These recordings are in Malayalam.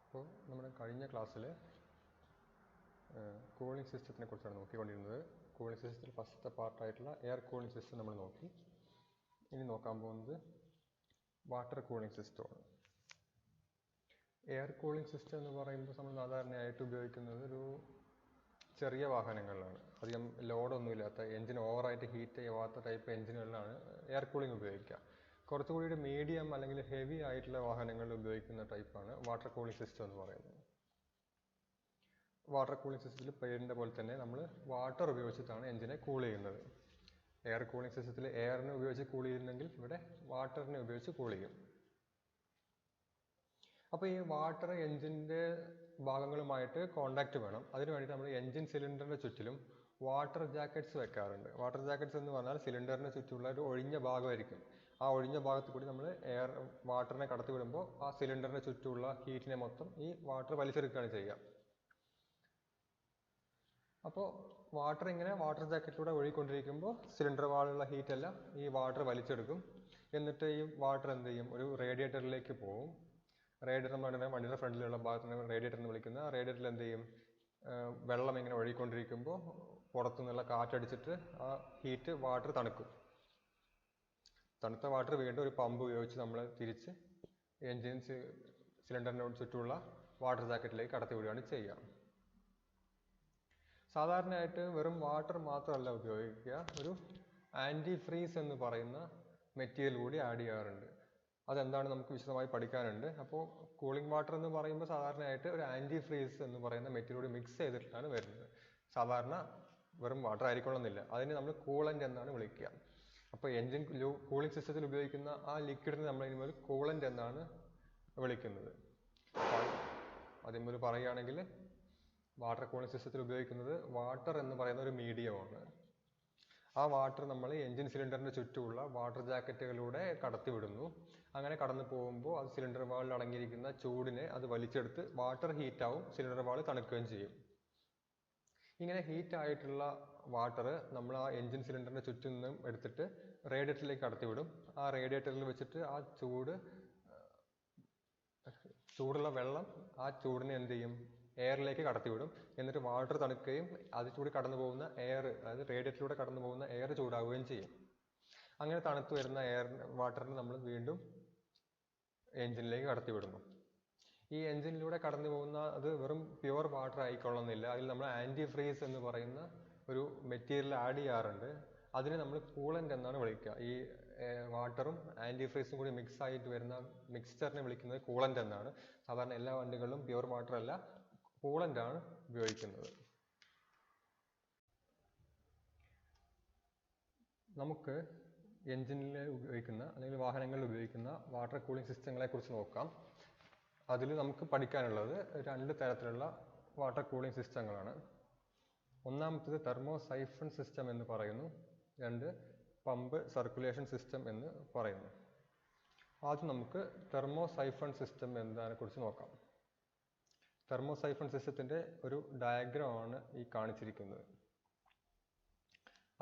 അപ്പോൾ നമ്മുടെ കഴിഞ്ഞ ക്ലാസ്സിൽ കൂളിംഗ് സിസ്റ്റത്തിനെ കുറിച്ചാണ് നോക്കിക്കൊണ്ടിരുന്നത്. കൂളിംഗ് സിസ്റ്റത്തിൽ ഫസ്റ്റത്തെ പാർട്ടായിട്ടുള്ള എയർ കൂളിംഗ് സിസ്റ്റം നമ്മൾ നോക്കി. ഇനി നോക്കാൻ പോകുന്നത് വാട്ടർ കൂളിംഗ് സിസ്റ്റമാണ്. എയർ കൂളിംഗ് സിസ്റ്റം എന്ന് പറയുമ്പോൾ നമ്മൾ സാധാരണയായിട്ട് ഉപയോഗിക്കുന്നത് ഒരു ചെറിയ വാഹനങ്ങളിലാണ്. അധികം ലോഡൊന്നുമില്ലാത്ത, എൻജിൻ ഓവറായിട്ട് ഹീറ്റ് ചെയ്യാത്ത ടൈപ്പ് എൻജിനുകളിലാണ് എയർ കൂളിംഗ് ഉപയോഗിക്കുക. കുറച്ചുകൂടി ഒരു മീഡിയം അല്ലെങ്കിൽ ഹെവി ആയിട്ടുള്ള വാഹനങ്ങളിൽ ഉപയോഗിക്കുന്ന ടൈപ്പാണ് വാട്ടർ കൂളിംഗ് സിസ്റ്റം എന്ന് പറയുന്നത്. വാട്ടർ കൂളിംഗ് സിസ്റ്റത്തിൽ പേരിൻ്റെ പോലെ തന്നെ നമ്മൾ വാട്ടർ ഉപയോഗിച്ചിട്ടാണ് എൻജിനെ കൂൾ ചെയ്യുന്നത്. എയർ കൂളിംഗ് സിസ്റ്റത്തിൽ എയറിനെ ഉപയോഗിച്ച് കൂൾ ചെയ്യുന്നെങ്കിൽ ഇവിടെ വാട്ടറിനെ ഉപയോഗിച്ച് കൂൾ ചെയ്യും. അപ്പോൾ ഈ വാട്ടർ എൻജിൻ്റെ ഭാഗങ്ങളുമായിട്ട് കോണ്ടാക്റ്റ് വേണം. അതിന് വേണ്ടിയിട്ട് നമ്മൾ എൻജിൻ സിലിണ്ടറിൻ്റെ ചുറ്റിലും വാട്ടർ ജാക്കറ്റ്സ് വെക്കാറുണ്ട്. വാട്ടർ ജാക്കറ്റ്സ് എന്ന് പറഞ്ഞാൽ സിലിണ്ടറിന് ചുറ്റുമുള്ള ഒരു ഒഴിഞ്ഞ ഭാഗമായിരിക്കും. ആ ഒഴിഞ്ഞ ഭാഗത്ത് കൂടി നമ്മൾ വാട്ടറിനെ കടത്തി വിടുമ്പോൾ ആ സിലിണ്ടറിന് ചുറ്റുമുള്ള ഹീറ്റിനെ മൊത്തം ഈ വാട്ടർ വലിച്ചെടുക്കുകയാണ് ചെയ്യുക. അപ്പോൾ വാട്ടർ ഇങ്ങനെ വാട്ടർ ജാക്കറ്റിലൂടെ ഒഴുകിക്കൊണ്ടിരിക്കുമ്പോൾ സിലിണ്ടർ വാളിലുള്ള ഹീറ്റെല്ലാം ഈ വാട്ടർ വലിച്ചെടുക്കും. എന്നിട്ട് ഈ വാട്ടർ എന്ത് ചെയ്യും, ഒരു റേഡിയേറ്ററിലേക്ക് പോകും. റേഡിയേറ്റർ എന്ന് പറഞ്ഞാൽ വണ്ടിയുടെ ഫ്രണ്ടിലുള്ള ഭാഗത്തിന് റേഡിയേറ്റർ എന്ന് വിളിക്കുന്ന റേഡിയേറ്ററിൽ എന്ത് ചെയ്യും, വെള്ളം ഇങ്ങനെ ഒഴുകിക്കൊണ്ടിരിക്കുമ്പോൾ പുറത്തുനിന്നുള്ള കാറ്റടിച്ചിട്ട് ആ ഹീറ്റ് വാട്ടർ തണുക്കും. തണുത്ത വാട്ടർ വീണ്ടും ഒരു പമ്പ് ഉപയോഗിച്ച് നമ്മൾ തിരിച്ച് എൻജിൻ സിലിണ്ടറിനോട് ചുറ്റുമുള്ള വാട്ടർ ജാക്കറ്റിലേക്ക് കടത്തി വിടുകയാണ് ചെയ്യുക. സാധാരണയായിട്ട് വെറും വാട്ടർ മാത്രമല്ല ഉപയോഗിക്കുക, ഒരു ആൻറ്റി ഫ്രീസ് എന്ന് പറയുന്ന മെറ്റീരിയൽ കൂടി ആഡ് ചെയ്യാറുണ്ട്. അതെന്താണ് നമുക്ക് വിശദമായി പഠിക്കാനുണ്ട്. അപ്പോൾ കൂളിംഗ് വാട്ടർ എന്ന് പറയുമ്പോൾ സാധാരണയായിട്ട് ഒരു ആൻറ്റി ഫ്രീസ് എന്ന് പറയുന്ന മെറ്റീരിയൽ കൂടി മിക്സ് ചെയ്തിട്ടാണ് വരുന്നത്. സാധാരണ വെറും വാട്ടർ ആയിരിക്കണമെന്നില്ല, അതിന് നമ്മൾ കൂളൻ്റ് എന്നാണ് വിളിക്കുക. അപ്പോൾ എൻജിൻ കൂളിംഗ് സിസ്റ്റത്തിൽ ഉപയോഗിക്കുന്ന ആ ലിക്വിഡിന് നമ്മൾ ഇതിന് കൂളൻ്റ് എന്നാണ് വിളിക്കുന്നത്. അതിന് പറയുകയാണെങ്കിൽ വാട്ടർ കൂളിംഗ് സിസ്റ്റത്തിൽ ഉപയോഗിക്കുന്നത് വാട്ടർ എന്ന് പറയുന്ന ഒരു മീഡിയമാണ്. ആ വാട്ടർ നമ്മൾ എൻജിൻ സിലിണ്ടറിന് ചുറ്റുമുള്ള വാട്ടർ ജാക്കറ്റുകളിലൂടെ കടത്തി വിടുന്നു. അങ്ങനെ കടന്നു പോകുമ്പോൾ അത് സിലിണ്ടർ വാളിൽ അടങ്ങിയിരിക്കുന്ന ചൂടിനെ അത് വലിച്ചെടുത്ത് വാട്ടർ ഹീറ്റാവും, സിലിണ്ടർ വാൾ തണുക്കുകയും ചെയ്യും. ഇങ്ങനെ ഹീറ്റ് ആയിട്ടുള്ള വാട്ടർ നമ്മൾ ആ എൻജിൻ സിലിണ്ടറിന്റെ ചുറ്റും നിന്നും എടുത്തിട്ട് റേഡിയേറ്ററിലേക്ക് കടത്തിവിടും. ആ റേഡിയേറ്ററിൽ വെച്ചിട്ട് ആ ചൂടുള്ള വെള്ളം ആ ചൂടിനെ എന്ത് ചെയ്യും, എയറിലേക്ക് കടത്തിവിടും. എന്നിട്ട് വാട്ടർ തണുക്കുകയും അതിലൂടെ കടന്നു പോകുന്ന എയർ, അതായത് റേഡിയേറ്ററിലൂടെ കടന്നു പോകുന്ന എയർ ചൂടാവുകയും ചെയ്യും. അങ്ങനെ തണുത്തു വരുന്ന വാട്ടറിനെ നമ്മൾ വീണ്ടും എൻജിനിലേക്ക് കടത്തിവിടുന്നു. ഈ എൻജിനിലൂടെ കടന്നു പോകുന്ന അത് വെറും പ്യുവർ വാട്ടർ ആയിക്കൊള്ളുന്നില്ല. അതിൽ നമ്മൾ ആൻറ്റി ഫ്രീസ് എന്ന് പറയുന്ന ഒരു മെറ്റീരിയൽ ആഡ് ചെയ്യാറുണ്ട്. അതിനെ നമ്മൾ കൂളൻ്റ് എന്നാണ് വിളിക്കുക. ഈ വാട്ടറും ആൻറ്റി ഫ്രീസും കൂടി മിക്സ് ആയിട്ട് വരുന്ന മിക്സ്ചറിനെ വിളിക്കുന്നത് കൂളൻ്റ് എന്നാണ്. സാധാരണ എല്ലാ വണ്ടികളിലും പ്യുവർ വാട്ടർ അല്ല, കൂളൻ്റ് ആണ് ഉപയോഗിക്കുന്നത്. നമുക്ക് എൻജിനിൽ ഉപയോഗിക്കുന്ന അല്ലെങ്കിൽ വാഹനങ്ങളിൽ ഉപയോഗിക്കുന്ന വാട്ടർ കൂളിംഗ് സിസ്റ്റങ്ങളെ കുറിച്ച് നോക്കാം. അതിൽ നമുക്ക് പഠിക്കാനുള്ളത് രണ്ട് തരത്തിലുള്ള വാട്ടർ കൂളിംഗ് സിസ്റ്റങ്ങളാണ്. ഒന്നാമത്തേത് തെർമോസൈഫൺ സിസ്റ്റം എന്ന് പറയുന്നു, രണ്ട് പമ്പ് സർക്കുലേഷൻ സിസ്റ്റം എന്ന് പറയുന്നു. ആദ്യം നമുക്ക് തെർമോസൈഫൺ സിസ്റ്റം എന്നതിനെ കുറിച്ച് നോക്കാം. തെർമോസൈഫൺ സിസ്റ്റത്തിൻ്റെ ഒരു ഡയഗ്രമാണ് ഈ കാണിച്ചിരിക്കുന്നത്.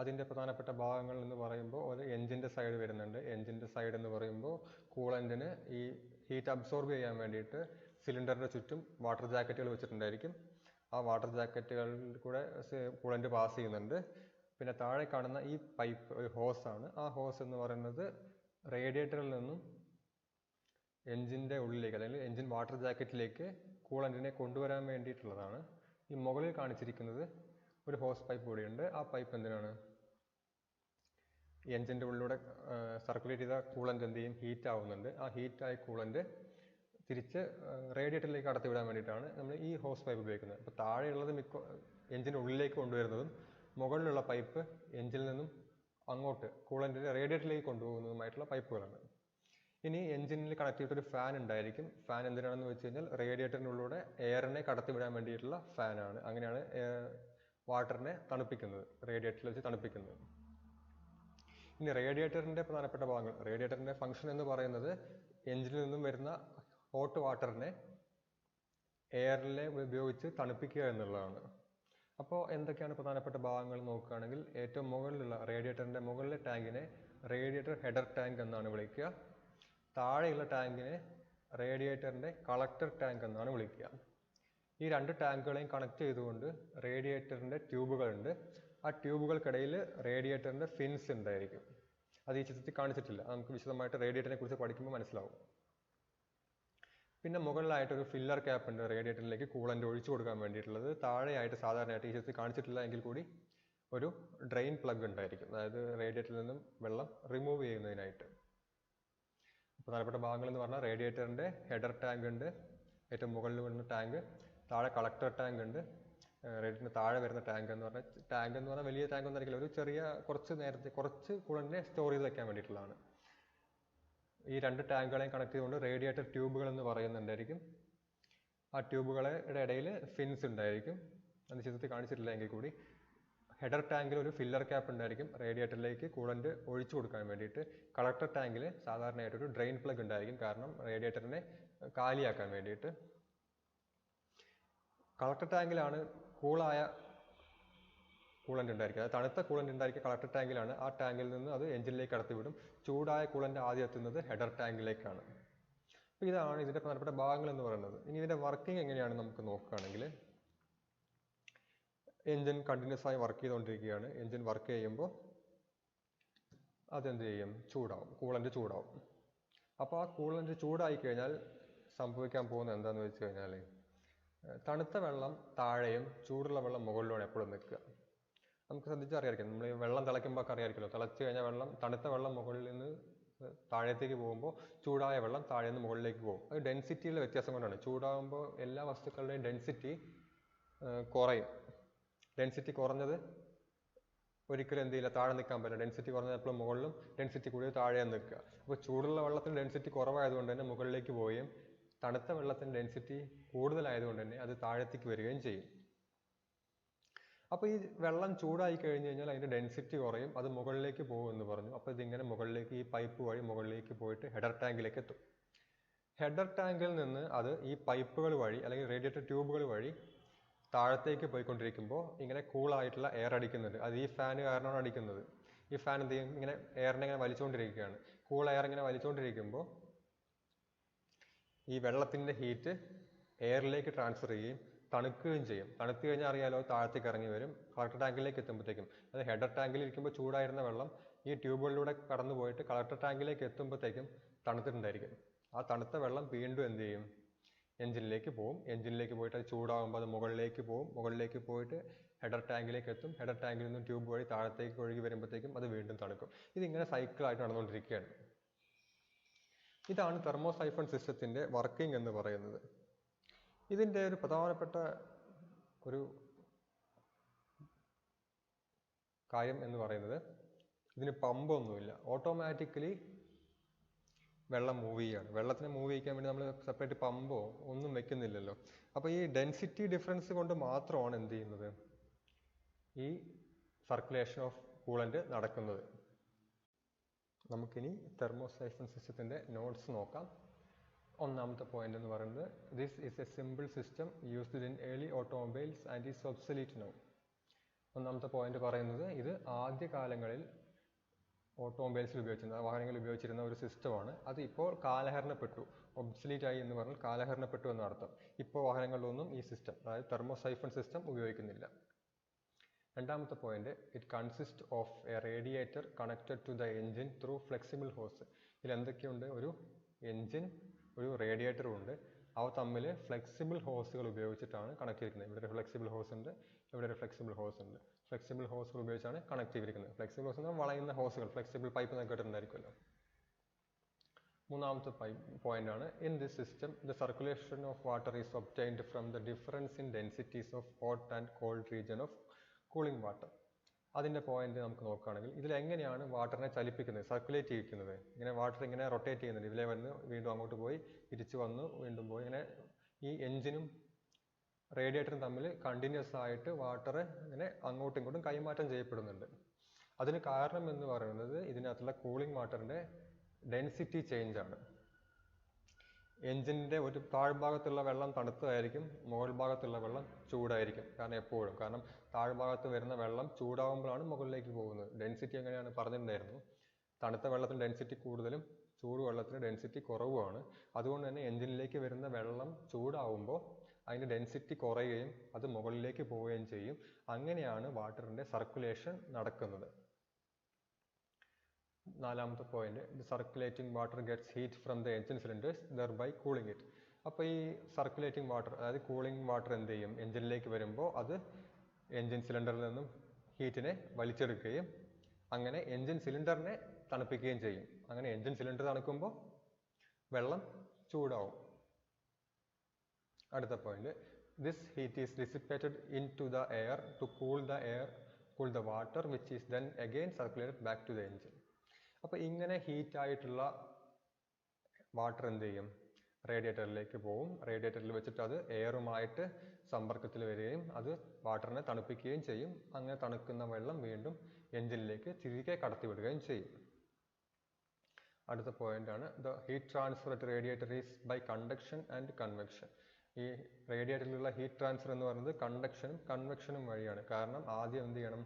അതിൻ്റെ പ്രധാനപ്പെട്ട ഭാഗങ്ങൾ എന്ന് പറയുമ്പോൾ ഒരു എൻജിൻ്റെ സൈഡ് വരുന്നുണ്ട്. എൻജിൻ്റെ സൈഡ് എന്ന് പറയുമ്പോൾ കൂളൻ്റിന് ഈ ഹീറ്റ് അബ്സോർബ് ചെയ്യാൻ വേണ്ടിയിട്ട് സിലിണ്ടറിൻ്റെ ചുറ്റും വാട്ടർ ജാക്കറ്റുകൾ വെച്ചിട്ടുണ്ടായിരിക്കും. ആ വാട്ടർ ജാക്കറ്റുകളിൽ കൂടെ കൂളൻ്റ് പാസ് ചെയ്യുന്നുണ്ട്. പിന്നെ താഴെ കാണുന്ന ഈ പൈപ്പ് ഒരു ഹോസാണ്. ആ ഹോസ് എന്ന് പറയുന്നത് റേഡിയേറ്ററിൽ നിന്നും എൻജിൻ്റെ ഉള്ളിലേക്ക് അല്ലെങ്കിൽ എൻജിൻ വാട്ടർ ജാക്കറ്റിലേക്ക് കൂളൻ്റിനെ കൊണ്ടുവരാൻ വേണ്ടിയിട്ടുള്ളതാണ്. ഈ മുകളിൽ കാണിച്ചിരിക്കുന്നത് ഒരു ഹോസ് പൈപ്പ് കൂടിയുണ്ട്. ആ പൈപ്പ് എന്തിനാണ്, എൻജിൻ്റെ ഉള്ളിലൂടെ സർക്കുലേറ്റ് ചെയ്ത കൂളൻ്റ് എന്ത് ചെയ്യും, ഹീറ്റ് ആവുന്നുണ്ട്. ആ ഹീറ്റായ കൂളൻ്റ് തിരിച്ച് റേഡിയേറ്ററിലേക്ക് കടത്തിവിടാൻ വേണ്ടിയിട്ടാണ് നമ്മൾ ഈ ഹോസ് പൈപ്പ് ഉപയോഗിക്കുന്നത്. അപ്പോൾ താഴെയുള്ളത് എൻജിൻ്റെ ഉള്ളിലേക്ക് കൊണ്ടുവരുന്നതും മുകളിലുള്ള പൈപ്പ് എൻജിനിൽ നിന്നും അങ്ങോട്ട് കൂളൻ്റിനെ റേഡിയേറ്ററിലേക്ക് കൊണ്ടുപോകുന്നതുമായിട്ടുള്ള പൈപ്പുകളാണ്. ഇനി എൻജിനിൽ കണക്ട് ചെയ്തിട്ടൊരു ഫാൻ ഉണ്ടായിരിക്കും. ഫാൻ എന്തിനാണെന്ന് വെച്ച് കഴിഞ്ഞാൽ റേഡിയേറ്ററിനുള്ളിലൂടെ എയറിനെ കടത്തിവിടാൻ വേണ്ടിയിട്ടുള്ള ഫാനാണ്. അങ്ങനെയാണ് വാട്ടറിനെ തണുപ്പിക്കുന്നത്, റേഡിയേറ്ററിൽ വെച്ച് തണുപ്പിക്കുന്നത്. ഇനി റേഡിയേറ്ററിൻ്റെ പ്രധാനപ്പെട്ട ഭാഗങ്ങൾ, റേഡിയേറ്ററിൻ്റെ ഫംഗ്ഷൻ എന്ന് പറയുന്നത് എൻജിനിൽ നിന്നും വരുന്ന ഹോട്ട് വാട്ടറിനെ എയറിലെ ഉപയോഗിച്ച് തണുപ്പിക്കുക എന്നുള്ളതാണ്. അപ്പോൾ എന്തൊക്കെയാണ് പ്രധാനപ്പെട്ട ഭാഗങ്ങൾ നോക്കുകയാണെങ്കിൽ, ഏറ്റവും മുകളിലുള്ള റേഡിയേറ്ററിൻ്റെ മുകളിലെ ടാങ്കിനെ റേഡിയേറ്റർ ഹെഡർ ടാങ്ക് എന്നാണ് വിളിക്കുക. താഴെയുള്ള ടാങ്കിനെ റേഡിയേറ്ററിൻ്റെ കളക്ടർ ടാങ്ക് എന്നാണ് വിളിക്കുക. ഈ രണ്ട് ടാങ്കുകളെയും കണക്ട് ചെയ്തുകൊണ്ട് റേഡിയേറ്ററിൻ്റെ ട്യൂബുകളുണ്ട്. ആ ട്യൂബുകൾക്കിടയിൽ റേഡിയേറ്ററിൻ്റെ ഫിൻസ് ഉണ്ടായിരിക്കും. അത് ഈ ചിത്രത്തിൽ കാണിച്ചിട്ടില്ല, നമുക്ക് വിശദമായിട്ട് റേഡിയേറ്ററിനെ കുറിച്ച് പഠിക്കുമ്പോൾ മനസ്സിലാവും. പിന്നെ മുകളിലായിട്ടൊരു ഫില്ലർ ക്യാപ്പ് ഉണ്ട് റേഡിയേറ്ററിലേക്ക് കൂളൻ്റ് ഒഴിച്ചു കൊടുക്കാൻ വേണ്ടിയിട്ടുള്ളത്. താഴെയായിട്ട് സാധാരണയായിട്ട് ഈ ചിത്രത്തിൽ കാണിച്ചിട്ടില്ല എങ്കിൽ കൂടി ഒരു ഡ്രെയിൻ പ്ലഗ് ഉണ്ടായിരിക്കും, അതായത് റേഡിയേറ്ററിൽ നിന്നും വെള്ളം റിമൂവ് ചെയ്യുന്നതിനായിട്ട്. പ്രധാനപ്പെട്ട ഭാഗങ്ങൾ എന്ന് പറഞ്ഞാൽ റേഡിയേറ്ററിൻ്റെ ഹെഡർ ടാങ്ക് ഉണ്ട്, ഏറ്റവും മുകളിൽ വരുന്ന ടാങ്ക്, താഴെ കളക്ടർ ടാങ്ക് ഉണ്ട്, റേഡിയേറ്ററിന് താഴെ വരുന്ന ടാങ്ക് എന്ന് പറഞ്ഞാൽ വലിയ ടാങ്ക് ഒന്നും ആയിരിക്കില്ല, ഒരു ചെറിയ കുറച്ച് കൂളന്റിനെ സ്റ്റോർ ചെയ്ത് വെക്കാൻ വേണ്ടിയിട്ടുള്ളതാണ്. ഈ രണ്ട് ടാങ്കുകളെയും കണക്ട് ചെയ്തുകൊണ്ട് റേഡിയേറ്റർ ട്യൂബുകൾ എന്ന് പറയുന്നുണ്ടായിരിക്കും. ആ ട്യൂബുകളുടെ ഇടയിൽ ഫിൻസ് ഉണ്ടായിരിക്കും, അത് ചിത്രത്തിൽ കാണിച്ചിട്ടില്ല എങ്കിൽ കൂടി. ഹെഡർ ടാങ്കിൽ ഒരു ഫില്ലർ ക്യാപ്പ് ഉണ്ടായിരിക്കും റേഡിയേറ്ററിലേക്ക് കൂളൻ്റ് ഒഴിച്ചു കൊടുക്കാൻ വേണ്ടിയിട്ട്. കളക്ടർ ടാങ്കിൽ സാധാരണയായിട്ടൊരു ഡ്രെയിൻ പ്ലഗ് ഉണ്ടായിരിക്കും, കാരണം റേഡിയേറ്ററിനെ കാലിയാക്കാൻ വേണ്ടിയിട്ട്. കളക്ടർ ടാങ്കിലാണ് കൂളായ കൂളൻ്റ് ഉണ്ടായിരിക്കുക, അത് തണുത്ത കൂളൻ്റ് ഉണ്ടായിരിക്കുക കളക്ടർ ടാങ്കിലാണ്. ആ ടാങ്കിൽ നിന്ന് അത് എഞ്ചിനിലേക്ക് കടത്തിവിടും. ചൂടായ കൂളൻ്റ് ആദ്യം എത്തുന്നത് ഹെഡർ ടാങ്കിലേക്കാണ്. അപ്പോൾ ഇതാണ് ഇതിൻ്റെ പ്രധാനപ്പെട്ട ഭാഗങ്ങൾ എന്ന് പറയുന്നത്. ഇനി ഇതിൻ്റെ വർക്കിംഗ് എങ്ങനെയാണ് നമുക്ക് നോക്കുകയാണെങ്കിൽ, എഞ്ചിൻ കണ്ടിന്യൂസ് ആയി വർക്ക് ചെയ്തുകൊണ്ടിരിക്കുകയാണ്. എഞ്ചിൻ വർക്ക് ചെയ്യുമ്പോൾ അതെന്ത് ചെയ്യും, ചൂടാവും, കൂളൻ്റ് ചൂടാവും. അപ്പോൾ ആ കൂളൻ്റ് ചൂടായി കഴിഞ്ഞാൽ സംഭവിക്കാൻ പോകുന്നത് എന്താണെന്ന് വെച്ച് കഴിഞ്ഞാൽ, തണുത്ത വെള്ളം താഴെയും ചൂടുള്ള വെള്ളം മുകളിലുമാണ് എപ്പോഴും നിൽക്കുക. നമുക്ക് ശ്രദ്ധിച്ചറിയായിരിക്കും, നമ്മൾ വെള്ളം തിളയ്ക്കുമ്പോൾ ഒക്കെ അറിയാമായിരിക്കുമല്ലോ, തിളച്ച് കഴിഞ്ഞാൽ തണുത്ത വെള്ളം മുകളിൽ നിന്ന് താഴത്തേക്ക് പോകുമ്പോൾ ചൂടായ വെള്ളം താഴെ നിന്ന് മുകളിലേക്ക് പോകും. അത് ഡെൻസിറ്റിയിലെ വ്യത്യാസം കൊണ്ടാണ്. ചൂടാകുമ്പോൾ എല്ലാ വസ്തുക്കളുടെയും ഡെൻസിറ്റി കുറയും. ഡെൻസിറ്റി കുറഞ്ഞത് ഒരിക്കലും എന്ത് ചെയ്യില്ല, താഴെ നിൽക്കാൻ പറ്റില്ല. ഡെൻസിറ്റി കുറഞ്ഞത് എപ്പോഴും മുകളിലും, ഡെൻസിറ്റി കൂടിയത് താഴെയാണ് നിൽക്കുക. അപ്പോൾ ചൂടുള്ള വെള്ളത്തിന് ഡെൻസിറ്റി കുറവായതുകൊണ്ട് തന്നെ മുകളിലേക്ക് പോവുകയും തണുത്ത വെള്ളത്തിന് ഡെൻസിറ്റി കൂടുതലായതുകൊണ്ട് തന്നെ അത് താഴത്തേക്ക് വരികയും ചെയ്യും. അപ്പോൾ ഈ വെള്ളം ചൂടായി കഴിഞ്ഞ് കഴിഞ്ഞാൽ അതിൻ്റെ ഡെൻസിറ്റി കുറയും, അത് മുകളിലേക്ക് പോകും എന്ന് പറഞ്ഞു. അപ്പോൾ ഇതിങ്ങനെ മുകളിലേക്ക് ഈ പൈപ്പ് വഴി മുകളിലേക്ക് പോയിട്ട് ഹെഡർ ടാങ്കിലേക്ക് എത്തും. ഹെഡർ ടാങ്കിൽ നിന്ന് അത് ഈ പൈപ്പുകൾ വഴി അല്ലെങ്കിൽ റേഡിയേറ്റർ ട്യൂബുകൾ വഴി താഴത്തേക്ക് പോയിക്കൊണ്ടിരിക്കുമ്പോൾ ഇങ്ങനെ കൂളായിട്ടുള്ള എയർ അടിക്കുന്നുണ്ട്. അത് ഈ ഫാൻ കാരണമാണ് അടിക്കുന്നത്. ഈ ഫാൻ എന്ത് ചെയ്യും, ഇങ്ങനെ എയറിനെ ഇങ്ങനെ വലിച്ചുകൊണ്ടിരിക്കുകയാണ്. കൂൾ എയർ ഇങ്ങനെ വലിച്ചുകൊണ്ടിരിക്കുമ്പോൾ ഈ വെള്ളത്തിൻ്റെ ഹീറ്റ് എയറിലേക്ക് ട്രാൻസ്ഫർ ചെയ്യുകയും തണുക്കുകയും ചെയ്യും. തണുത്ത് കഴിഞ്ഞാൽ അറിയാലോ, താഴത്തേക്ക് ഇറങ്ങി വരും. കളക്ടർ ടാങ്കിലേക്ക് എത്തുമ്പോഴത്തേക്കും, അത് ഹെഡർ ടാങ്കിൽ ഇരിക്കുമ്പോൾ ചൂടായിരുന്ന വെള്ളം ഈ ട്യൂബുകളിലൂടെ കടന്നു പോയിട്ട് കളക്ടർ ടാങ്കിലേക്ക് എത്തുമ്പോഴത്തേക്കും തണുത്തിട്ടുണ്ടായിരിക്കും. ആ തണുത്ത വെള്ളം വീണ്ടും എന്ത് ചെയ്യും, എഞ്ചിനിലേക്ക് പോകും. എഞ്ചിനിലേക്ക് പോയിട്ട് അത് ചൂടാകുമ്പോൾ അത് മുകളിലേക്ക് പോകും. മുകളിലേക്ക് പോയിട്ട് ഹെഡർ ടാങ്കിലേക്ക് എത്തും. ഹെഡർ ടാങ്കിൽ നിന്നും ട്യൂബ് വഴി താഴത്തേക്ക് ഒഴുകി വരുമ്പോഴത്തേക്കും അത് വീണ്ടും തണുക്കും. ഇതിങ്ങനെ സൈക്കിളായിട്ട് നടന്നുകൊണ്ടിരിക്കുകയാണ്. ഇതാണ് തെർമോസൈഫൺ സിസ്റ്റത്തിൻ്റെ വർക്കിംഗ് എന്ന് പറയുന്നത്. ഇതിൻ്റെ ഒരു പ്രധാനപ്പെട്ട ഒരു കാര്യം എന്ന് പറയുന്നത്, ഇതിന് പമ്പൊന്നുമില്ല, ഓട്ടോമാറ്റിക്കലി വെള്ളം മൂവ് ചെയ്യുകയാണ്. വെള്ളത്തിനെ മൂവ് ചെയ്യിക്കാൻ വേണ്ടി നമ്മൾ സെപ്പറേറ്റ് പമ്പോ ഒന്നും വെക്കുന്നില്ലല്ലോ. അപ്പോൾ ഈ ഡെൻസിറ്റി ഡിഫറൻസ് കൊണ്ട് മാത്രമാണ് എന്ത് ചെയ്യുന്നത്, ഈ സർക്കുലേഷൻ ഓഫ് കൂളൻ്റ് നടക്കുന്നത്. നമുക്കിനി തെർമോസൈഫൺ സിസ്റ്റത്തിൻ്റെ നോട്ട്സ് നോക്കാം. ഒന്നാമത്തെ പോയിന്റ് എന്ന് പറയുന്നത്, this is A simple system used in early automobiles and is obsolete now. ഒന്നാമത്തെ പോയിന്റ് പറയുന്നത്, ഇത് ആദ്യകാലങ്ങളിൽ ഓട്ടോമൊബൈൽസിൽ ഉപയോഗിച്ചിരുന്ന, വാഹനങ്ങളിൽ ഉപയോഗിച്ചിരുന്ന ഒരു സിസ്റ്റമാണ്. അത് ഇപ്പോൾ കാലഹരണപ്പെട്ടു, ഒബ്സൊലീറ്റ് ആയി എന്ന് പറഞ്ഞാൽ കാലഹരണപ്പെട്ടു എന്ന അർത്ഥം. ഇപ്പോൾ വാഹനങ്ങളിലൊന്നും ഈ സിസ്റ്റം, അതായത് തെർമോസൈഫൺ സിസ്റ്റം ഉപയോഗിക്കുന്നില്ല. രണ്ടാമത്തെ point, it consist of a radiator connected to the engine through flexible hose. ഇതിൽ എന്തൊക്കെയുണ്ട്, ഒരു എൻജിൻ, ഒരു റേഡിയേറ്ററും ഉണ്ട്. അവ തമ്മിൽ ഫ്ലെക്സിബിൾ ഹോസുകൾ ഉപയോഗിച്ചിട്ടാണ് കണക്ട് ചെയ്തിരിക്കുന്നത്. ഇവിടെ ഒരു ഫ്ലെക്സിബിൾ ഹോസ് ഉണ്ട്, ഇവിടെ ഒരു ഫ്ലെക്സിബിൾ ഹോസ് ഉണ്ട്. ഫ്ലെക്സിബിൾ ഹോസുകൾ ഉപയോഗിച്ചാണ് കണക്ട് ചെയ്തിരിക്കുന്നത്. ഫ്ലെക്സിബിൾ ഹോസ് എന്നാൽ വളയുന്ന ഹോസുകൾ, ഫ്ലെക്സിബിൾ പൈപ്പ് എന്നൊക്കെ കേട്ടിട്ടുണ്ടായിരിക്കുമല്ലോ. മൂന്നാമത്തെ പോയിന്റ് ആണ്, in this system the circulation of water is obtained from the difference in densities of hot and called region of cooling water. അതിൻ്റെ പോയിന്റ് നമുക്ക് നോക്കുകയാണെങ്കിൽ, ഇതിൽ എങ്ങനെയാണ് വാട്ടറിനെ ചലിപ്പിക്കുന്നത്, സർക്കുലേറ്റ് ചെയ്യിക്കുന്നത്. ഇങ്ങനെ വാട്ടർ ഇങ്ങനെ റൊട്ടേറ്റ് ചെയ്യുന്നുണ്ട്, ഇതിലെ വന്ന് വീണ്ടും അങ്ങോട്ട് പോയി തിരിച്ചു വന്ന് വീണ്ടും പോയി, ഇങ്ങനെ ഈ എഞ്ചിനും റേഡിയേറ്ററും തമ്മിൽ കണ്ടിന്യൂസ് ആയിട്ട് വാട്ടർ ഇങ്ങനെ അങ്ങോട്ടും ഇങ്ങോട്ടും കൈമാറ്റം ചെയ്യപ്പെടുന്നുണ്ട്. അതിന് കാരണം എന്ന് പറയുന്നത്, ഇതിനകത്തുള്ള കൂളിംഗ് വാട്ടറിൻ്റെ ഡെൻസിറ്റി ചേഞ്ച് ആണ്. എഞ്ചിൻ്റെ ഒരു താഴ്ഭാഗത്തുള്ള വെള്ളം തണുത്തതായിരിക്കും, മുകൾ ഭാഗത്തുള്ള വെള്ളം ചൂടായിരിക്കും. കാരണം താഴ്ഭാഗത്ത് വരുന്ന വെള്ളം ചൂടാകുമ്പോഴാണ് മുകളിലേക്ക് പോകുന്നത്. ഡെൻസിറ്റി എങ്ങനെയാണ് പറഞ്ഞിട്ടുണ്ടായിരുന്നു, തണുത്ത വെള്ളത്തിന് ഡെൻസിറ്റി കൂടുതലും ചൂടുവെള്ളത്തിന് ഡെൻസിറ്റി കുറവുമാണ്. അതുകൊണ്ട് തന്നെ എഞ്ചിനിലേക്ക് വരുന്ന വെള്ളം ചൂടാവുമ്പോൾ അതിൻ്റെ ഡെൻസിറ്റി കുറയുകയും അത് മുകളിലേക്ക് പോവുകയും ചെയ്യും. അങ്ങനെയാണ് വാട്ടറിൻ്റെ സർക്കുലേഷൻ നടക്കുന്നത്. നാലാമത്തെ point, the circulating water gets heat from the engine cylinders thereby cooling it. അപ്പോൾ ഈ സർക്കുലേറ്റിംഗ് വാട്ടർ, അതായത് കൂളിംഗ് വാട്ടർ എന്ത് ചെയ്യും, എഞ്ചിനിലേക്ക് വരുമ്പോൾ അത് എഞ്ചിൻ സിലിണ്ടറിൽ നിന്നും ഹീറ്റിനെ വലിച്ചെടുക്കുകയും അങ്ങനെ എഞ്ചിൻ സിലിണ്ടറിനെ തണുപ്പിക്കുകയും ചെയ്യും. അങ്ങനെ എഞ്ചിൻ സിലിണ്ടർ തണുക്കുമ്പോൾ വെള്ളം ചൂടാവും. അടുത്ത point, this heat is dissipated into the air to cool the water which is then again circulated back to the engine. അപ്പോൾ ഇങ്ങനെ ഹീറ്റായിട്ടുള്ള വാട്ടർ എന്ത് ചെയ്യും, റേഡിയേറ്ററിലേക്ക് പോവും. റേഡിയേറ്ററിൽ വെച്ചിട്ട് അത് എയറുമായിട്ട് സമ്പർക്കത്തിൽ വരികയും അത് വാട്ടറിനെ തണുപ്പിക്കുകയും ചെയ്യും. അങ്ങനെ തണുക്കുന്ന വെള്ളം വീണ്ടും എഞ്ചിനിലേക്ക് തിരികെ കടത്തിവിടുകയും ചെയ്യും. അടുത്ത പോയിന്റ് ആണ്, the heat transfer at radiator is by conduction and convection. ഈ റേഡിയേറ്ററിലുള്ള ഹീറ്റ് ട്രാൻസ്ഫർ എന്ന് പറയുന്നത് കണ്ടക്ഷനും കൺവെക്ഷനും വഴിയാണ്. കാരണം ആദ്യം എന്ത് ചെയ്യണം,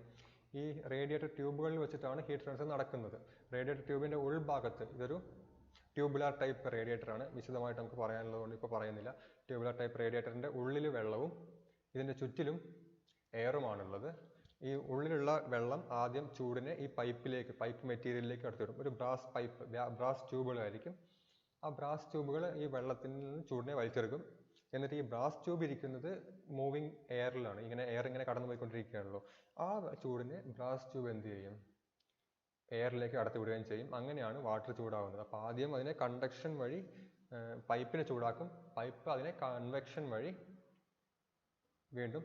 ഈ റേഡിയേറ്റർ ട്യൂബുകളിൽ വെച്ചിട്ടാണ് ഹീറ്റ് ട്രാൻസ്ഫർ നടക്കുന്നത്. റേഡിയേറ്റർ ട്യൂബിൻ്റെ ഉൾഭാഗത്ത്, ഇതൊരു ട്യൂബുലാർ ടൈപ്പ് റേഡിയേറ്റർ ആണ്, വിശദമായിട്ട് നമുക്ക് പറയാനുള്ളതുകൊണ്ട് ഇപ്പോൾ പറയുന്നില്ല. ട്യൂബുലാർ ടൈപ്പ് റേഡിയേറ്ററിൻ്റെ ഉള്ളിൽ വെള്ളവും ഇതിൻ്റെ ചുറ്റിലും എയറുമാണുള്ളത്. ഈ ഉള്ളിലുള്ള വെള്ളം ആദ്യം ചൂടിനെ ഈ പൈപ്പ് മെറ്റീരിയലിലേക്ക് കടത്തിവിടും. ഒരു ബ്രാസ് ട്യൂബുകളായിരിക്കും. ആ ബ്രാസ് ട്യൂബുകൾ ഈ വെള്ളത്തിൽ നിന്ന് ചൂടിനെ വലിച്ചെടുക്കും. എന്നിട്ട് ഈ ബ്രാസ് ട്യൂബ് ഇരിക്കുന്നത് മൂവിങ് എയറിലാണ്. എയർ ഇങ്ങനെ കടന്നു പോയിക്കൊണ്ടിരിക്കുകയാണല്ലോ. ആ ചൂടിനെ ബ്രാസ് ട്യൂബ് എന്ത് ചെയ്യും, എയറിലേക്ക് കടത്തിവിടുകയും ചെയ്യും. അങ്ങനെയാണ് വാട്ടർ ചൂടാവുന്നത്. അപ്പോൾ ആദ്യം അതിനെ കണ്ടക്ഷൻ വഴി പൈപ്പിനെ ചൂടാക്കും. പൈപ്പ് അതിനെ കൺവെക്ഷൻ വഴി വീണ്ടും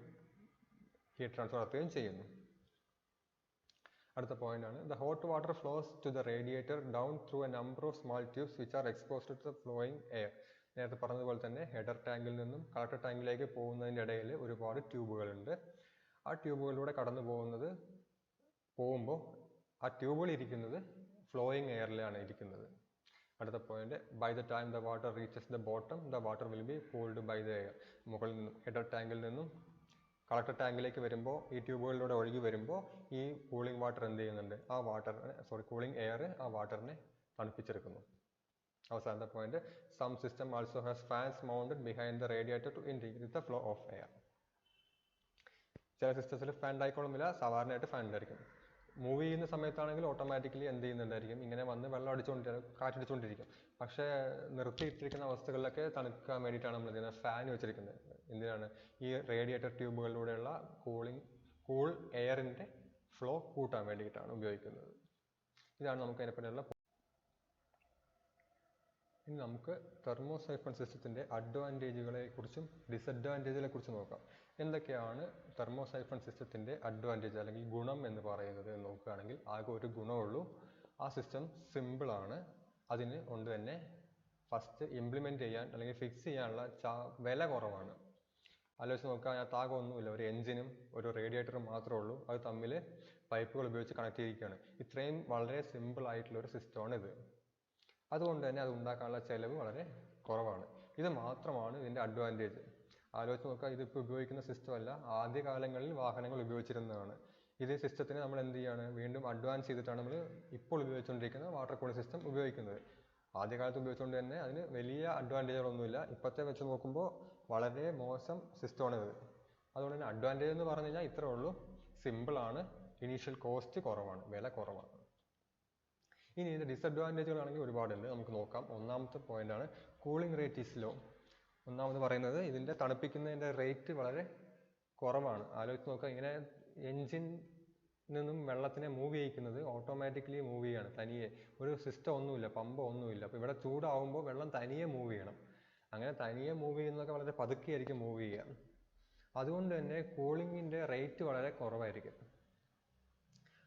ഹീറ്റ് ട്രാൻസ്ഫർ നടത്തുകയും ചെയ്യുന്നു. അടുത്ത പോയിന്റ് ആണ്, the hot water flows to the radiator down through a number of small tubes which are exposed to the flowing air. നേരത്തെ പറഞ്ഞതുപോലെ തന്നെ ഹെഡർ ടാങ്കിൽ നിന്നും കളക്ടർ ടാങ്കിലേക്ക് പോകുന്നതിൻ്റെ ഇടയിൽ ഒരുപാട് ട്യൂബുകളുണ്ട്. ആ ട്യൂബുകളിലൂടെ കടന്നു പോകുമ്പോൾ ആ ട്യൂബുകൾ ഇരിക്കുന്നത് ഫ്ലോയിങ് എയറിലാണ് ഇരിക്കുന്നത്. അടുത്ത point, by the time the water reaches the bottom the water will be cooled by the air. മുകളിൽ നിന്നും ഹെഡർ ടാങ്കിൽ നിന്നും കളക്ടർ ടാങ്കിലേക്ക് വരുമ്പോൾ ഈ ട്യൂബുകളിലൂടെ ഒഴുകി വരുമ്പോൾ ഈ കൂളിംഗ് വാട്ടർ എന്ത് ചെയ്യുന്നുണ്ട്, കൂളിംഗ് എയർ ആ വാട്ടറിനെ തണുപ്പിച്ചെടുക്കുന്നു. അവസാനത്തെ point, some system also has fans mounted behind the radiator to increase the flow of air. ചില സിസ്റ്റത്തിൽ ഫാൻ ആയിക്കോളുന്നില്ല, സാധാരണയായിട്ട് ഫാൻ ഉണ്ടായിരിക്കും. മൂവ് ചെയ്യുന്ന സമയത്താണെങ്കിൽ ഓട്ടോമാറ്റിക്കലി എന്ത് ചെയ്യുന്നുണ്ടായിരിക്കും, ഇങ്ങനെ വന്ന് വെള്ളം കാറ്റടിച്ചുകൊണ്ടിരിക്കും. പക്ഷേ നിർത്തിയിട്ടിരിക്കുന്ന അവസ്ഥകളിലൊക്കെ തണുക്കാൻ വേണ്ടിയിട്ടാണ് നമ്മൾ ഇതിനെ ഫാൻ വെച്ചിരിക്കുന്നത്. എന്തിനാണ്, ഈ റേഡിയേറ്റർ ട്യൂബുകളിലൂടെയുള്ള കൂൾ എയറിൻ്റെ ഫ്ലോ കൂട്ടാൻ വേണ്ടിയിട്ടാണ് ഉപയോഗിക്കുന്നത്. ഇതാണ് നമുക്ക് അതിനെപ്പറ്റിയുള്ള. ഇനി നമുക്ക് തെർമോസൈഫൺ സിസ്റ്റത്തിൻ്റെ അഡ്വാൻറ്റേജുകളെ കുറിച്ചും ഡിസഡ്വാൻറ്റേജുകളെ കുറിച്ചും നോക്കാം. എന്തൊക്കെയാണ് തെർമോസൈഫൺ സിസ്റ്റത്തിൻ്റെ അഡ്വാൻറ്റേജ് അല്ലെങ്കിൽ ഗുണം എന്ന് പറയുന്നത് എന്ന് നോക്കുകയാണെങ്കിൽ ആകെ ഒരു ഗുണമുള്ളൂ, ആ സിസ്റ്റം സിമ്പിളാണ്. അതിന് കൊണ്ട് തന്നെ ഫസ്റ്റ് ഇംപ്ലിമെൻറ്റ് ചെയ്യാൻ അല്ലെങ്കിൽ ഫിക്സ് ചെയ്യാനുള്ള വില കുറവാണ്. ആലോചിച്ച് നോക്കുക, അതിനകത്ത് ആകെ ഒന്നുമില്ല, ഒരു എഞ്ചിനും ഒരു റേഡിയേറ്ററും മാത്രമേ ഉള്ളൂ. അത് തമ്മിൽ പൈപ്പുകൾ ഉപയോഗിച്ച് കണക്ട് ചെയ്തിരിക്കുകയാണ്. ഇത്രയും വളരെ സിമ്പിൾ ആയിട്ടുള്ള ഒരു സിസ്റ്റമാണ് ഇത്. അതുകൊണ്ട് തന്നെ അത് ഉണ്ടാക്കാനുള്ള ചിലവ് വളരെ കുറവാണ്. ഇത് മാത്രമാണ് ഇതിൻ്റെ അഡ്വാൻറ്റേജ്. ആലോചിച്ച് നോക്കുക, ഇതിപ്പോൾ ഉപയോഗിക്കുന്ന സിസ്റ്റം അല്ല, ആദ്യകാലങ്ങളിൽ വാഹനങ്ങൾ ഉപയോഗിച്ചിരുന്നതാണ്. ഇതേ സിസ്റ്റത്തിന് നമ്മൾ എന്ത് ചെയ്യാണ്, വീണ്ടും അഡ്വാൻസ് ചെയ്തിട്ടാണ് നമ്മൾ ഇപ്പോൾ ഉപയോഗിച്ചുകൊണ്ടിരിക്കുന്ന വാട്ടർ കൂളിംഗ് സിസ്റ്റം ഉപയോഗിക്കുന്നത്. ആദ്യകാലത്ത് ഉപയോഗിച്ചുകൊണ്ട് തന്നെ അതിന് വലിയ അഡ്വാൻറ്റേജുകളൊന്നുമില്ല. ഇപ്പോഴത്തെ വെച്ച് നോക്കുമ്പോൾ വളരെ മോശം സിസ്റ്റമാണ് ഇത്. അതുകൊണ്ട് തന്നെ അഡ്വാൻറ്റേജ് എന്ന് പറഞ്ഞു കഴിഞ്ഞാൽ ഇത്രേ ഉള്ളൂ, സിമ്പിളാണ്, ഇനീഷ്യൽ കോസ്റ്റ് കുറവാണ്, വില കുറവാണ്. ഇനി ഇതിൻ്റെ ഡിസഡ്വാൻറ്റേജുകളാണെങ്കിൽ ഒരുപാടുണ്ട്, നമുക്ക് നോക്കാം. ഒന്നാമത്തെ പോയിന്റാണ് കൂളിംഗ് റേറ്റ് ഈസ് ലോ. ഒന്നാമത് പറയുന്നത് ഇതിൻ്റെ തണുപ്പിക്കുന്നതിൻ്റെ റേറ്റ് വളരെ കുറവാണ്. ആലോചിച്ച് നോക്കുക, ഇങ്ങനെ എൻജിൻ നിന്നും വെള്ളത്തിനെ മൂവ് ചെയ്യിക്കുന്നത് ഓട്ടോമാറ്റിക്കലി മൂവ് ചെയ്യാണ് തനിയെ. ഒരു സിസ്റ്റം ഒന്നുമില്ല, പമ്പോ ഒന്നുമില്ല. അപ്പോൾ ഇവിടെ ചൂടാവുമ്പോൾ വെള്ളം തനിയെ മൂവ് ചെയ്യണം. അങ്ങനെ തനിയെ മൂവ് ചെയ്യുന്നതൊക്കെ വളരെ പതുക്കെയായിരിക്കും മൂവ് ചെയ്യുക. അതുകൊണ്ട് തന്നെ കൂളിങ്ങിൻ്റെ റേറ്റ് വളരെ കുറവായിരിക്കും.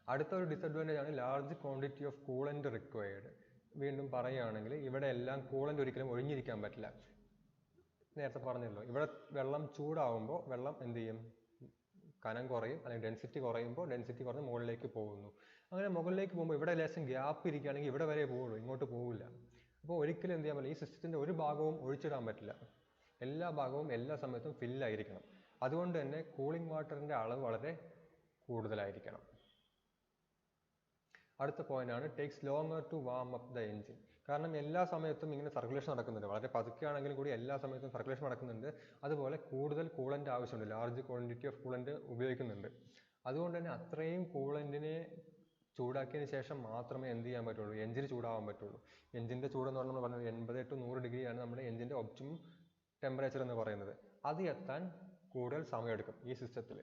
അടുത്തൊരു ഡിസഡ്വാൻറ്റേജ് ആണ് large quantity of coolant required. വീണ്ടും പറയുകയാണെങ്കിൽ ഇവിടെ എല്ലാം കൂളൻ്റ് ഒരിക്കലും ഒഴിഞ്ഞിരിക്കാൻ പറ്റില്ല. നേരത്തെ പറഞ്ഞല്ലോ, ഇവിടെ വെള്ളം ചൂടാവുമ്പോൾ വെള്ളം എന്ത് ചെയ്യും, കനം കുറയും, അല്ലെങ്കിൽ ഡെൻസിറ്റി കുറയുമ്പോൾ ഡെൻസിറ്റി കുറഞ്ഞ് മുകളിലേക്ക് പോകുന്നു. അങ്ങനെ മുകളിലേക്ക് പോകുമ്പോൾ ഇവിടെ ലേശം ഗ്യാപ്പ് ഇരിക്കുകയാണെങ്കിൽ ഇവിടെ വരെ പോകുള്ളൂ, ഇങ്ങോട്ട് പോകില്ല. അപ്പോൾ ഒരിക്കലും എന്ത് ചെയ്യാൻ പറ്റില്ല, ഈ സിസ്റ്റത്തിൻ്റെ ഒരു ഭാഗവും ഒഴിച്ചിടാൻ പറ്റില്ല. എല്ലാ ഭാഗവും എല്ലാ സമയത്തും ഫില്ലായിരിക്കണം. അതുകൊണ്ട് തന്നെ കൂളിംഗ് വാട്ടറിൻ്റെ അളവ് വളരെ കൂടുതലായിരിക്കണം. അടുത്ത പോയിന്റാണ് takes longer to warm up the engine. കാരണം എല്ലാ സമയത്തും ഇങ്ങനെ സർക്കുലേഷൻ നടക്കുന്നുണ്ട്, വളരെ പതുക്കെയാണെങ്കിലും കൂടി എല്ലാ സമയത്തും സർക്കുലേഷൻ നടക്കുന്നുണ്ട്. അതുപോലെ കൂടുതൽ കൂളൻ്റ് ആവശ്യമുണ്ട്, ലാർജ് ക്വാണ്ടിറ്റി ഓഫ് കൂളൻ്റ് ഉപയോഗിക്കുന്നുണ്ട്. അതുകൊണ്ട് തന്നെ അത്രയും കൂളൻറ്റിനെ ചൂടാക്കിയതിന് ശേഷം മാത്രമേ എന്ത് ചെയ്യാൻ പറ്റുള്ളൂ, എഞ്ചിന് ചൂടാവാൻ പറ്റുള്ളൂ. എഞ്ചിൻ്റെ ചൂടെന്ന് പറഞ്ഞാൽ നമ്മൾ പറഞ്ഞത് 80 to 100 ഡിഗ്രിയാണ് നമ്മുടെ എഞ്ചിൻ്റെ ഒപ്റ്റിമം ടെമ്പറേച്ചർ എന്ന് പറയുന്നത്. അത് എത്താൻ കൂടുതൽ സമയമെടുക്കും ഈ സിസ്റ്റത്തിൽ.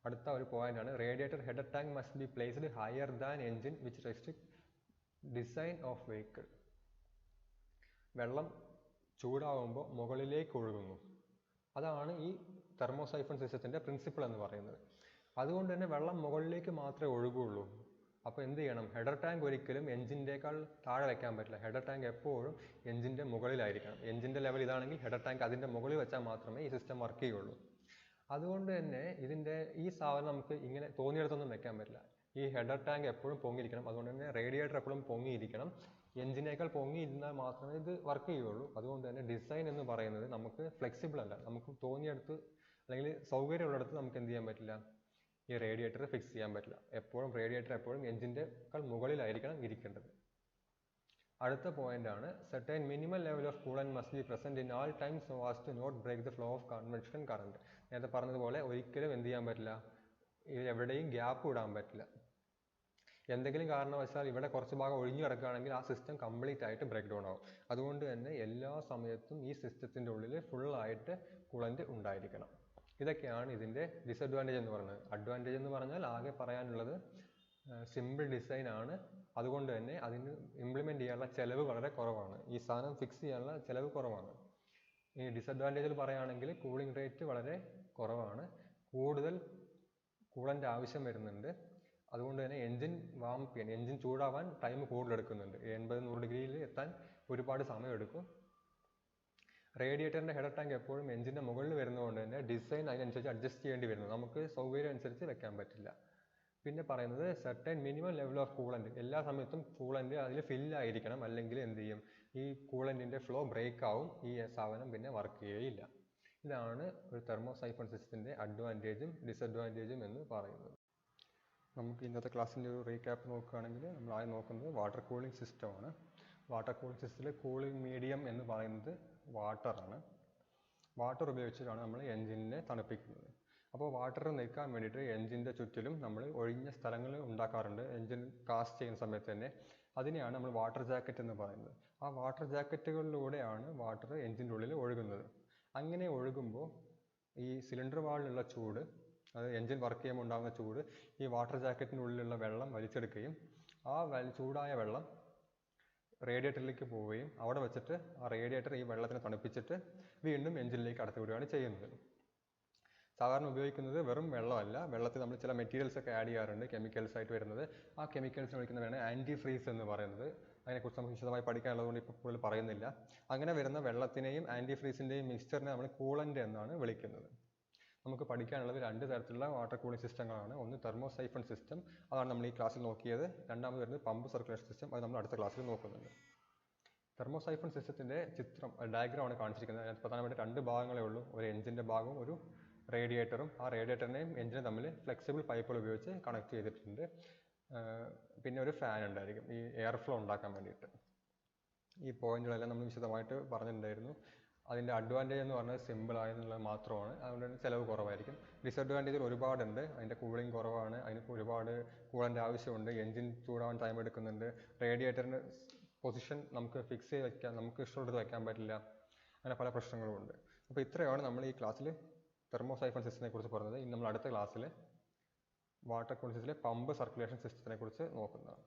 അടുത്ത ഒരു പോയിന്റാണ് radiator header tank must be placed higher than engine which restrict design of vehicle. വെള്ളം ചൂടാവുമ്പോൾ മുകളിലേക്ക് ഒഴുകുന്നു. അതാണ് ഈ തെർമോസൈഫൺ സിസ്റ്റത്തിൻ്റെ പ്രിൻസിപ്പിൾ എന്ന് പറയുന്നത്. അതുകൊണ്ട് തന്നെ വെള്ളം മുകളിലേക്ക് മാത്രമേ ഒഴുകുള്ളൂ. അപ്പോൾ എന്ത് ചെയ്യണം, ഹെഡർ ടാങ്ക് ഒരിക്കലും എഞ്ചിൻ്റെക്കാൾ താഴെ വയ്ക്കാൻ പറ്റില്ല. ഹെഡർ ടാങ്ക് എപ്പോഴും എഞ്ചിൻ്റെ മുകളിലായിരിക്കണം. എഞ്ചിൻ്റെ ലെവൽ ഇതാണെങ്കിൽ ഹെഡർ ടാങ്ക് അതിൻ്റെ മുകളിൽ വെച്ചാൽ മാത്രമേ ഈ സിസ്റ്റം വർക്ക് ചെയ്യുള്ളൂ. അതുകൊണ്ട് തന്നെ ഈ സാധനം നമുക്ക് ഇങ്ങനെ തോന്നിയെടുത്തൊന്നും വെക്കാൻ പറ്റില്ല. ഈ ഹെഡർ ടാങ്ക് എപ്പോഴും പൊങ്ങിയിരിക്കണം. അതുകൊണ്ട് തന്നെ റേഡിയേറ്റർ എപ്പോഴും പൊങ്ങിയിരിക്കണം. എഞ്ചിനേക്കാൾ പൊങ്ങിയിരുന്നാൽ മാത്രമേ ഇത് വർക്ക് ചെയ്യുള്ളൂ. അതുകൊണ്ട് തന്നെ ഡിസൈൻ എന്ന് പറയുന്നത് നമുക്ക് ഫ്ലെക്സിബിൾ അല്ല. നമുക്ക് തോന്നിയെടുത്ത് അല്ലെങ്കിൽ സൗകര്യമുള്ളിടത്ത് നമുക്ക് എന്ത് ചെയ്യാൻ പറ്റില്ല, ഈ റേഡിയേറ്റർ ഫിക്സ് ചെയ്യാൻ പറ്റില്ല. എപ്പോഴും റേഡിയേറ്റർ എപ്പോഴും എഞ്ചിൻ്റെക്കാൾ മുകളിലായിരിക്കണം ഇരിക്കേണ്ടത്. അടുത്ത പോയിന്റ് ആണ് certain minimum level of coolant must be present in all times so as to not break the flow of conventional current. നേരത്തെ പറഞ്ഞതുപോലെ ഒരിക്കലും എന്ത് ചെയ്യാൻ പറ്റില്ല, എവിടെയും ഗ്യാപ്പ് വിടാൻ പറ്റില്ല. എന്തെങ്കിലും കാരണവശാൽ ഇവിടെ കുറച്ച് ഭാഗം ഒഴിഞ്ഞു കിടക്കുകയാണെങ്കിൽ ആ സിസ്റ്റം കംപ്ലീറ്റ് ആയിട്ട് ബ്രേക്ക് ഡൗൺ ആവും. അതുകൊണ്ട് തന്നെ എല്ലാ സമയത്തും ഈ സിസ്റ്റത്തിൻ്റെ ഉള്ളിൽ ഫുള്ളായിട്ട് കൂളന്റ് ഉണ്ടായിരിക്കണം. ഇതൊക്കെയാണ് ഇതിൻ്റെ ഡിസഡ്വാൻറ്റേജ് എന്ന് പറയുന്നത്. അഡ്വാൻറ്റേജ് എന്ന് പറഞ്ഞാൽ ആകെ പറയാനുള്ളത് സിമ്പിൾ ഡിസൈൻ ആണ്. അതുകൊണ്ട് തന്നെ അതിന് ഇംപ്ലിമെൻറ്റ് ചെയ്യാനുള്ള ചിലവ് വളരെ കുറവാണ്. ഈ സാധനം ഫിക്സ് ചെയ്യാനുള്ള ചിലവ് കുറവാണ്. ഈ ഡിസഡ്വാൻറ്റേജിൽ പറയുകയാണെങ്കിൽ കൂളിംഗ് റേറ്റ് വളരെ കുറവാണ്, കൂടുതൽ കൂളൻ്റ് ആവശ്യം വരുന്നുണ്ട്. അതുകൊണ്ട് തന്നെ എൻജിൻ വാം ചെയ്യാൻ, എൻജിൻ ചൂടാവാൻ ടൈം കൂടുതൽ എടുക്കുന്നുണ്ട്. 80-100 ഡിഗ്രിയിൽ എത്താൻ ഒരുപാട് സമയം എടുക്കും. റേഡിയേറ്ററിൻ്റെ ഹെഡർ ടാങ്ക് എപ്പോഴും എഞ്ചിൻ്റെ മുകളിൽ വരുന്നതുകൊണ്ട് തന്നെ ഡിസൈൻ അതിനനുസരിച്ച് അഡ്ജസ്റ്റ് ചെയ്യേണ്ടി വരുന്നു. നമുക്ക് സൗകര്യം അനുസരിച്ച് വെക്കാൻ പറ്റില്ല. പിന്നെ പറയുന്നത് certain minimum level of coolant. എല്ലാ സമയത്തും കൂളന്റ് അതിൽ ഫില്ലായിരിക്കണം, അല്ലെങ്കിൽ എന്ത് ചെയ്യും, ഈ കൂളന്റിൻ്റെ ഫ്ലോ ബ്രേക്ക് ആവും, ഈ സാധനം പിന്നെ വർക്ക് ചെയ്യുകയില്ല. ഇതാണ് ഒരു തെർമോസൈഫൺ സിസ്റ്റത്തിൻ്റെ അഡ്വാൻറ്റേജും ഡിസഡ്വാൻറ്റേജും എന്ന് പറയുന്നത്. നമുക്ക് ഇന്നത്തെ ക്ലാസ്സിൻ്റെ ഒരു റീക്യാപ്പ് നോക്കുകയാണെങ്കിൽ നമ്മൾ ആദ്യം നോക്കുന്നത് വാട്ടർ കൂളിംഗ് സിസ്റ്റമാണ്. വാട്ടർ കൂളിംഗ് സിസ്റ്റത്തിലെ കൂളിംഗ് മീഡിയം എന്ന് പറയുന്നത് വാട്ടറാണ്. വാട്ടർ ഉപയോഗിച്ചിട്ടാണ് നമ്മൾ എൻജിനെ തണുപ്പിക്കുന്നത്. അപ്പോൾ വാട്ടർ നിൽക്കാൻ വേണ്ടിയിട്ട് എൻജിൻ്റെ ചുറ്റിലും നമ്മൾ ഒഴിഞ്ഞ സ്ഥലങ്ങൾ ഉണ്ടാക്കാറുണ്ട് എൻജിൻ കാസ്റ്റ് ചെയ്യുന്ന സമയത്ത് തന്നെ. അതിനെയാണ് നമ്മൾ വാട്ടർ ജാക്കറ്റ് എന്ന് പറയുന്നത്. ആ വാട്ടർ ജാക്കറ്റുകളിലൂടെയാണ് വാട്ടർ എൻജിൻ്റെ ഉള്ളിൽ ഒഴുകുന്നത്. അങ്ങനെ ഒഴുകുമ്പോൾ ഈ സിലിണ്ടർ വാളിലുള്ള ചൂട്, അത് എൻജിൻ വർക്ക് ചെയ്യുമ്പോൾ ഉണ്ടാകുന്ന ചൂട് ഈ വാട്ടർ ജാക്കറ്റിൻ്റെ ഉള്ളിലുള്ള വെള്ളം വലിച്ചെടുക്കുകയും ആ ചൂടായ വെള്ളം റേഡിയേറ്ററിലേക്ക് പോവുകയും അവിടെ വെച്ചിട്ട് ആ റേഡിയേറ്റർ ഈ വെള്ളത്തിനെ തണുപ്പിച്ചിട്ട് വീണ്ടും എൻജിനിലേക്ക് കടത്തിവിടുകയാണ് ചെയ്യുന്നത്. സാധാരണ ഉപയോഗിക്കുന്നത് വെറും വെള്ളമല്ല, വെള്ളത്തിൽ നമ്മൾ ചില മെറ്റീരിയൽസ് ഒക്കെ ആഡ് ചെയ്യാറുണ്ട്, കെമിക്കൽസ് ആയിട്ട് വരുന്നത്. ആ കെമിക്കൽസിന് വിളിക്കുന്നതാണ് ആൻറ്റി ഫ്രീസ് എന്ന് പറയുന്നത്. അതിനെക്കുറിച്ച് നമുക്ക് വിശദമായി പഠിക്കാനുള്ളതുകൊണ്ട് ഇപ്പോൾ കൂടുതൽ പറയുന്നില്ല. അങ്ങനെ വരുന്ന വെള്ളത്തിനെയും ആൻറ്റി ഫ്രീസിൻ്റെയും മിക്സ്ചറിനെ നമ്മൾ കൂളൻ്റ് എന്നാണ് വിളിക്കുന്നത്. നമുക്ക് പഠിക്കാനുള്ളത് 2 തരത്തിലുള്ള വാട്ടർ കൂളിംഗ് സിസ്റ്റങ്ങളാണ്. ഒന്ന് തെർമോസൈഫൺ സിസ്റ്റം, അതാണ് നമ്മൾ ഈ ക്ലാസ്സിൽ നോക്കിയത്. രണ്ടാമത് വരുന്നത് പമ്പ് സർക്കുലേഷൻ സിസ്റ്റം, അത് നമ്മൾ അടുത്ത ക്ലാസ്സിൽ നോക്കുന്നുണ്ട്. തെർമോസൈഫൺ സിസ്റ്റത്തിൻ്റെ ചിത്രം, ഡയഗ്രാമാണ് കാണിച്ചിരിക്കുന്നത്. അതിനകത്ത് പ്രധാനമായിട്ട് 2 ഭാഗങ്ങളേ ഉള്ളൂ, ഒരു എഞ്ചിൻ്റെ ഭാഗവും ഒരു റേഡിയേറ്ററും. ആ റേഡിയേറ്ററിനെയും എഞ്ചിനും തമ്മിൽ ഫ്ലെക്സിബിൾ പൈപ്പുകൾ ഉപയോഗിച്ച് കണക്ട് ചെയ്തിട്ടുണ്ട്. പിന്നെ ഒരു ഫാൻ ഉണ്ടായിരിക്കും ഈ എയർ ഫ്ലോ ഉണ്ടാക്കാൻ വേണ്ടിയിട്ട്. ഈ പോയിന്റുകളെല്ലാം നമ്മൾ വിശദമായിട്ട് പറഞ്ഞിട്ടുണ്ടായിരുന്നു. അതിൻ്റെ അഡ്വാൻറ്റേജ് എന്ന് പറഞ്ഞാൽ സിമ്പിൾ ആയെന്നുള്ളത് മാത്രമാണ്, അതുകൊണ്ട് തന്നെ ചിലവ് കുറവായിരിക്കും. ഡിസഡ്വാൻറ്റേജ് ഒരുപാടുണ്ട്. അതിൻ്റെ കൂളിംഗ് കുറവാണ്, അതിന് ഒരുപാട് കൂളൻ്റ് ആവശ്യമുണ്ട്, എൻജിൻ ചൂടാവാൻ ടൈം എടുക്കുന്നുണ്ട്, റേഡിയേറ്ററിന് പൊസിഷൻ നമുക്ക് ഫിക്സ് ചെയ്ത് വയ്ക്കാൻ, നമുക്ക് ഇഷ്ടമുള്ളത് വയ്ക്കാൻ പറ്റില്ല, അങ്ങനെ പല പ്രശ്നങ്ങളുമുണ്ട്. അപ്പോൾ ഇത്രയാണ് നമ്മൾ ഈ ക്ലാസ്സിൽ തെർമോസൈഫൺ സിസ്റ്റത്തിനെ കുറിച്ച് പറഞ്ഞത്. ഇനി നമ്മൾ അടുത്ത ക്ലാസ്സിൽ വാട്ടർ കൂളിംഗ് സിസ്റ്റത്തിലെ പമ്പ് സർക്കുലേഷൻ സിസ്റ്റത്തിനെ കുറിച്ച് നോക്കുന്നതാണ്.